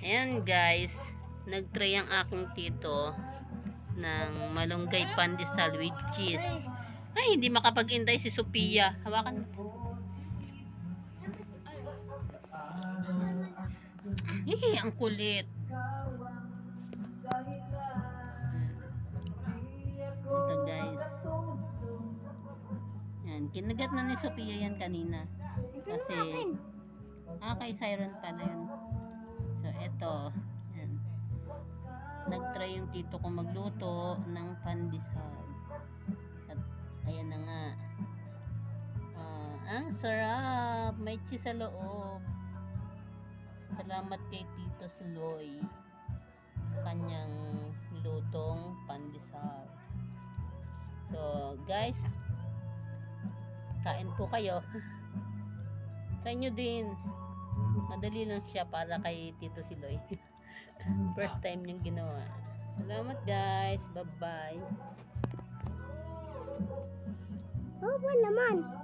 Ayan guys, nagtry ang aking tito ng malunggay pandesal with cheese. Ay, hindi makapag-intay si Sophia. Hawakan mo. Ang kulit. Ito guys. Yan, kinagat na ni Sophia yan kanina. Kasi, kay Siren pala yun. So, ito. Yan. Nagtry yung tito ko magluto ng pandesal. At, ayan na nga. Ang sarap. May cheese sa loob. Salamat kay Tito Sloy sa kanyang lutong pandesal. So, guys, kain po kayo. Try nyo din. Madali lang siya para kay Tito Sloy. First time niyang ginawa. Salamat guys. Bye-bye. Oh, wala naman.